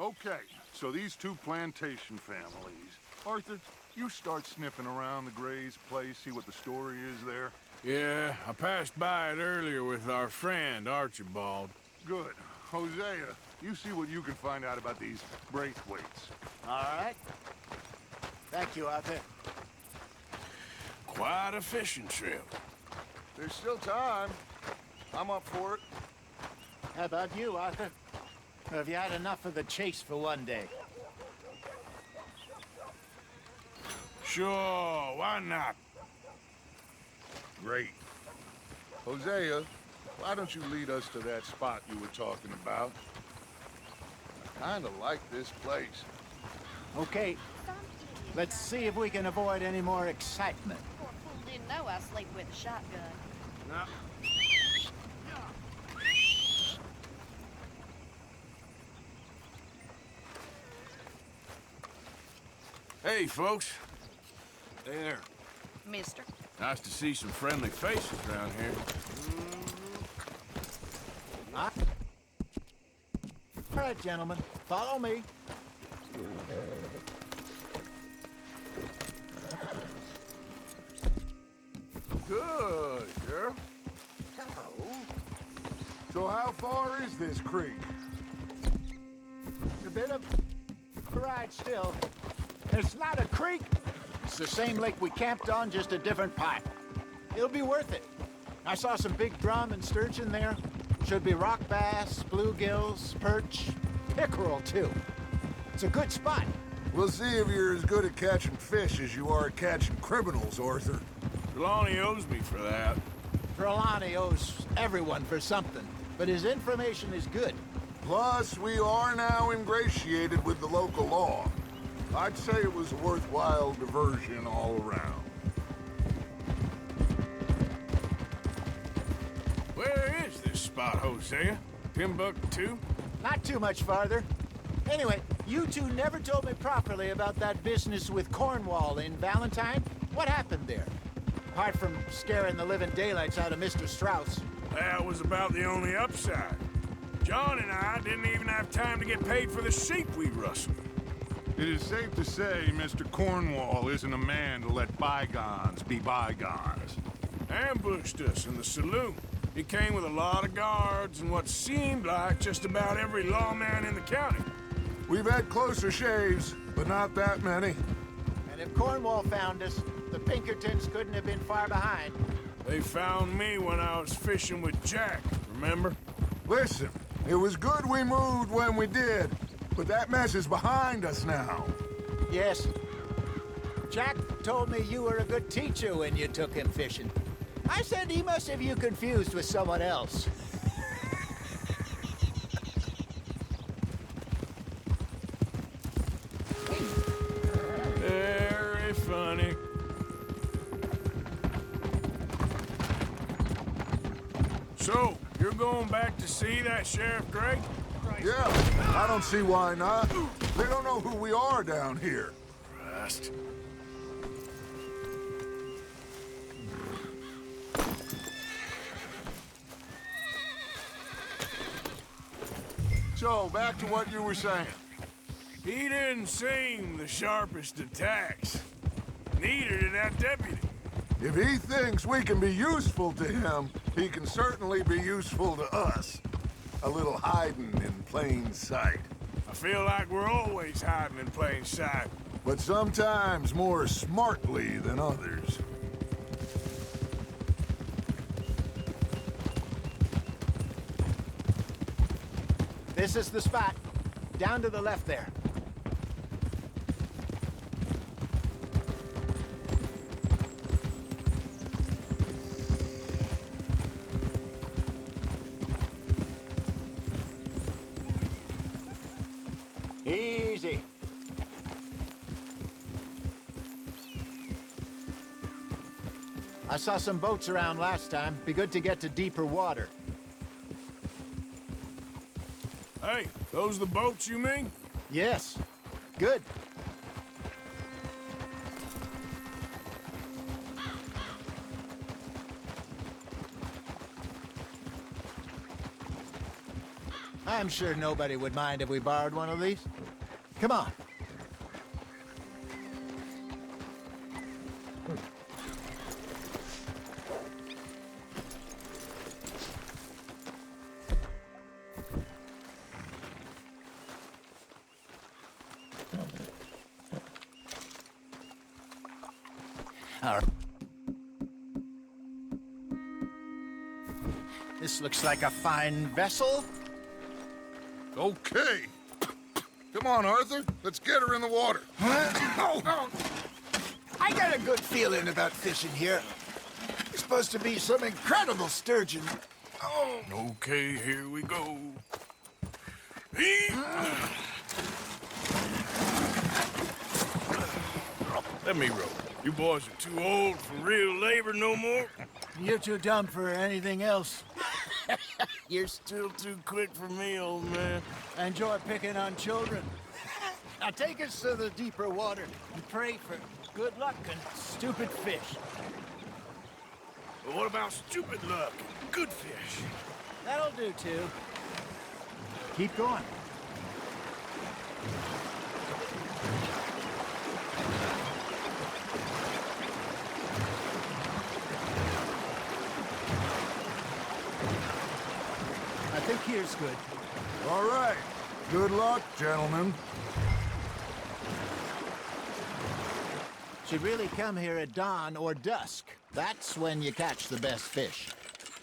Okay, so these two plantation families. Arthur, you start sniffing around the Gray's place, see what the story is there. Yeah, I passed by it earlier with our friend, Archibald. Good. Hosea, you see what you can find out about these Braithwaites. All right. Thank you, Arthur. Quite a fishing trip. There's still time. I'm up for it. How about you, Arthur? Or have you had enough of the chase for one day? Sure, why not? Great. Hosea, why don't you lead us to that spot you were talking about? I kinda like this place. Okay, let's see if we can avoid any more excitement. Poor fool didn't know I sleep with a shotgun. No. Hey, folks. There. Mister. Nice to see some friendly faces around here. All right, gentlemen, follow me. Good, girl. Hello. So how far is this creek? A bit of a ride still. It's not a creek. It's the same lake we camped on, just a different pipe. It'll be worth it. I saw some big drum and sturgeon there. Should be rock bass, bluegills, perch, pickerel, too. It's a good spot. We'll see if you're as good at catching fish as you are at catching criminals, Arthur. Trelawney owes me for that. Trelawney owes everyone for something, but his information is good. Plus, we are now ingratiated with the local law. I'd say it was a worthwhile diversion all around. Where is this spot, Hosea? Timbuktu? Not too much farther. Anyway, you two never told me properly about that business with Cornwall in Valentine. What happened there? Apart from scaring the living daylights out of Mr. Strauss. That was about the only upside. John and I didn't even have time to get paid for the sheep we rustled. It is safe to say Mr. Cornwall isn't a man to let bygones be bygones. Ambushed us in the saloon. He came with a lot of guards and what seemed like just about every lawman in the county. We've had closer shaves, but not that many. And if Cornwall found us, the Pinkertons couldn't have been far behind. They found me when I was fishing with Jack, remember? Listen, it was good we moved when we did, but that mess is behind us now. Yes. Jack told me you were a good teacher when you took him fishing. I said he must have you confused with someone else. Very funny. So, you're going back to see that Sheriff Gray? Yeah, I don't see why not. They don't know who we are down here. Christ. So, back to what you were saying. He didn't seem the sharpest attacks. Neither did that deputy. If he thinks we can be useful to him, he can certainly be useful to us. A little hiding in plain sight. I feel like we're always hiding in plain sight. But sometimes more smartly than others. This is the spot. Down to the left there. Easy. I saw some boats around last time. Be good to get to deeper water. Hey, those the boats you mean? Yes. Good. I'm sure nobody would mind if we borrowed one of these. Come on. All right. This looks like a fine vessel. Okay. Come on, Arthur. Let's get her in the water. Oh. I got a good feeling about fishing here. It's supposed to be some incredible sturgeon. Oh. Okay, here we go. Let me row. You boys are too old for real labor no more. You're too dumb for anything else. You're still too quick for me, old man. I enjoy picking on children. Now take us to the deeper water and pray for good luck and stupid fish. But what about stupid luck and good fish? That'll do, too. Keep going. I think here's good. All right. Good luck, gentlemen. Should really come here at dawn or dusk. That's when you catch the best fish.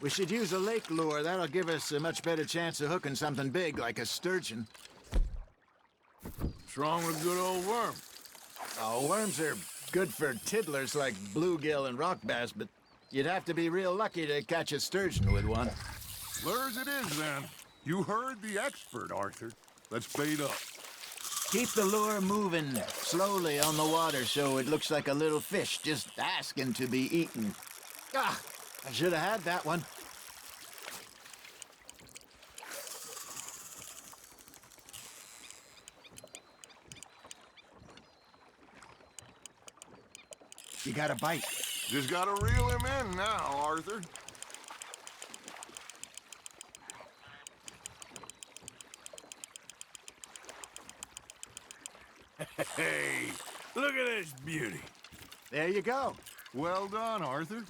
We should use a lake lure. That'll give us a much better chance of hooking something big like a sturgeon. What's wrong with good old worm? Oh, worms are good for tiddlers like bluegill and rock bass, but you'd have to be real lucky to catch a sturgeon with one. Lures it is, then. You heard the expert, Arthur. Let's bait up. Keep the lure moving slowly on the water so it looks like a little fish just asking to be eaten. Ah, I should have had that one. You got a bite. Just gotta reel him in now, Arthur. Hey, look at this beauty. There you go. Well done, Arthur.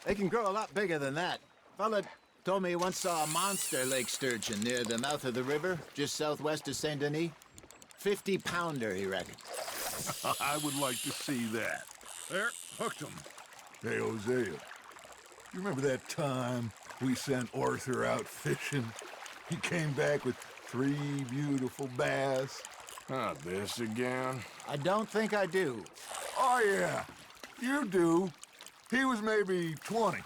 They can grow a lot bigger than that. Fella told me he once saw a monster lake sturgeon near the mouth of the river, just southwest of Saint Denis. 50-pounder, he reckoned. I would like to see that. There, hooked him. Hey, Hosea, you remember that time we sent Arthur out fishing? He came back with 3 beautiful bass. Not this again. I don't think I do. Oh, yeah, you do. He was maybe 20,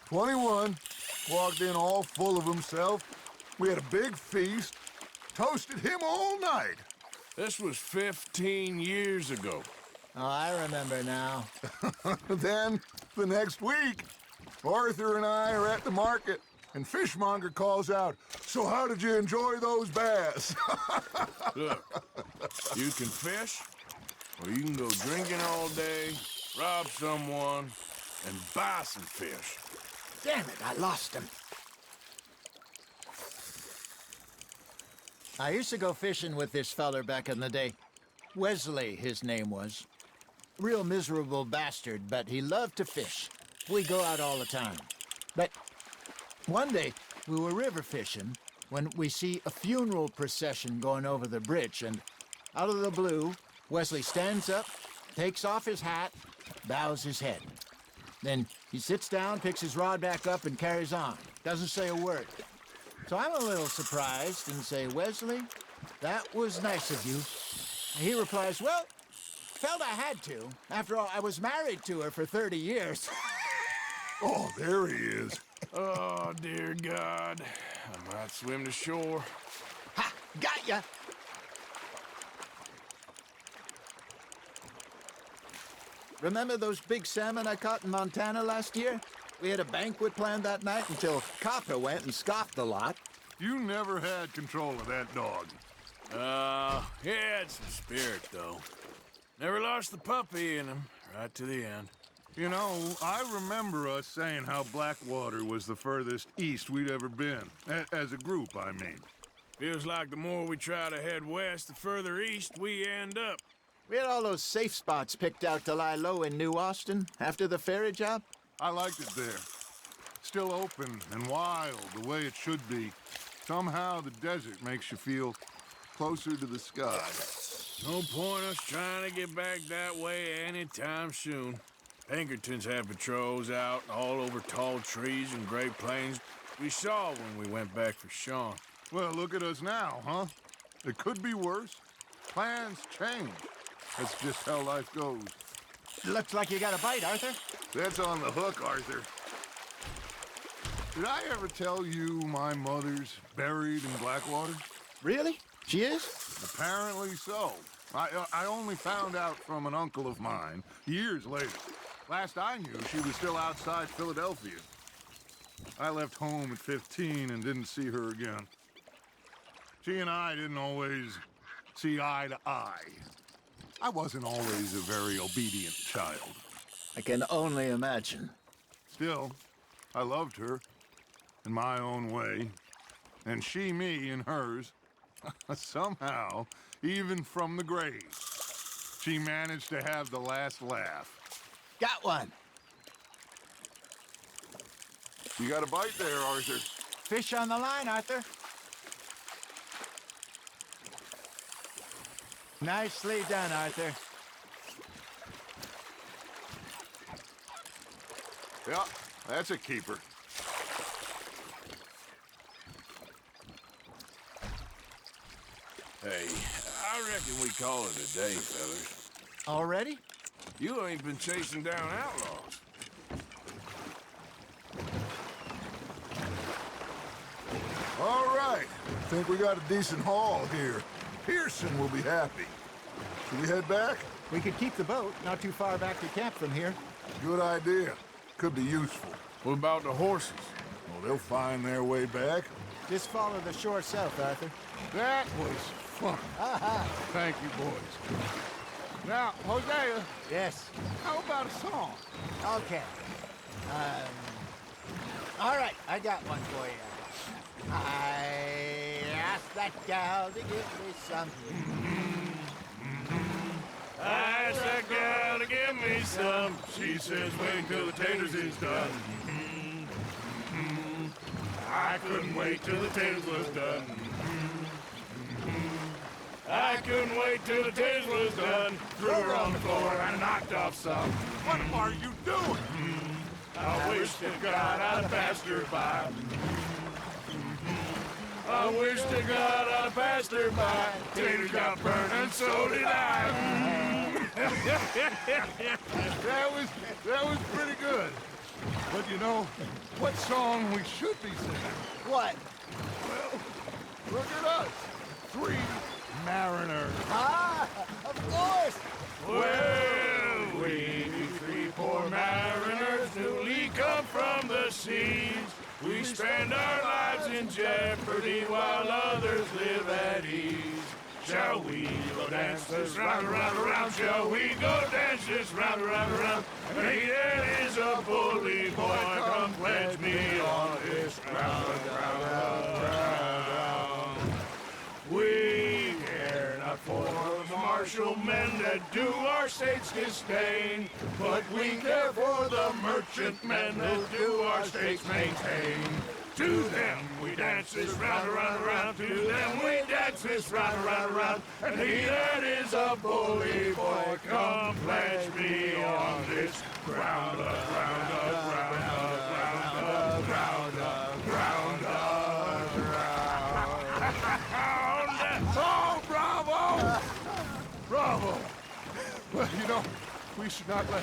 21, walked in all full of himself. We had a big feast, toasted him all night. This was 15 years ago. Oh, I remember now. Then, the next week, Arthur and I are at the market, and Fishmonger calls out, "So how did you enjoy those bass?" Look, you can fish, or you can go drinking all day, rob someone, and buy some fish. Damn it, I lost him. I used to go fishing with this feller back in the day. Wesley, his name was. Real miserable bastard, but he loved to fish. We go out all the time. But one day, we were river fishing when we see a funeral procession going over the bridge, and out of the blue, Wesley stands up, takes off his hat, bows his head. Then he sits down, picks his rod back up, and carries on. Doesn't say a word. So I'm a little surprised and say, "Wesley, that was nice of you." And he replies, "Well, felt I had to. After all, I was married to her for 30 years. Oh, there he is. Oh, dear God. I might swim to shore. Ha! Got ya! Remember those big salmon I caught in Montana last year? We had a banquet planned that night until Copper went and scoffed a lot. You never had control of that dog. He had some spirit, though. Never lost the puppy in him, right to the end. You know, I remember us saying how Blackwater was the furthest east we'd ever been. As a group, I mean. Feels like the more we try to head west, the further east we end up. We had all those safe spots picked out to lie low in New Austin after the ferry job. I liked it there. Still open and wild, the way it should be. Somehow the desert makes you feel closer to the sky. No point us trying to get back that way anytime soon. Pinkertons have patrols out all over tall trees and Great Plains. We saw when we went back for Sean. Well, look at us now, huh? It could be worse. Plans change. That's just how life goes. Looks like you got a bite, Arthur. That's on the hook, Arthur. Did I ever tell you my mother's buried in Blackwater? Really? She is? Apparently so. I only found out from an uncle of mine years later. Last I knew, she was still outside Philadelphia. I left home at 15 and didn't see her again. She and I didn't always see eye to eye. I wasn't always a very obedient child. I can only imagine. Still, I loved her in my own way, and she me in hers. Somehow, even from the grave, she managed to have the last laugh. Got one. You got a bite there, Arthur. Fish on the line, Arthur. Nicely done, Arthur. Yeah, that's a keeper. Hey, I reckon we call it a day, fellas. Already? You ain't been chasing down outlaws. All right. Think we got a decent haul here. Pearson will be happy. Should we head back? We could keep the boat not too far back to camp from here. Good idea. Could be useful. What about the horses? Well, they'll find their way back. Just follow the shore south, Arthur. That was fun. Thank you, boys. Now, Hosea, Yes. how about a song? Okay. All right, I got one for you. I asked that gal to give me some. I asked that gal to give me some. She says wait till the taters is done. I couldn't wait till the taters was done. I couldn't wait till the taters was done. Threw her on the floor and knocked off some. What are you doing? I wish to God I'd have passed her by. I wish to God I'd have passed her by. Taters got burned and so did I. That was pretty good. But you know, what song we should be singing? What? Well, look at us. 3 mariners. Ah, of course. Well, we 3 poor mariners newly come from the seas. We spend our lives in jeopardy while others live at ease. Shall we go dance this round, around, around? Shall we go dance this round, around, around? Hey, there is a bully boy, come pledge me on this ground, ground. We care not for the martial men that do our state's disdain, but we care for the merchant men that do our state's maintain. To them we dance this round, around, around. To them we dance this round, around, around. And he that is a bully boy, come pledge me on this ground, ground, ground, ground, ground, ground, ground. Oh, bravo! Bravo! Well, you know, we should not let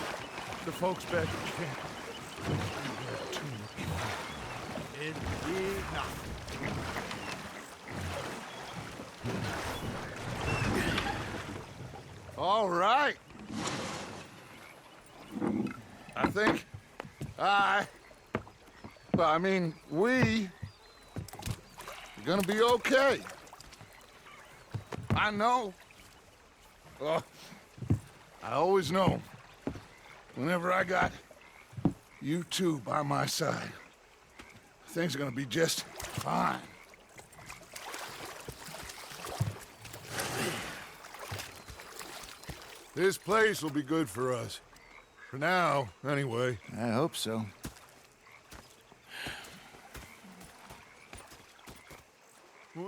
the folks back at camp. Indeed not. All right. I think we are gonna be okay. I know. I always know. Whenever I got you two by my side, things are gonna be just fine. This place will be good for us. For now, anyway. I hope so. Well,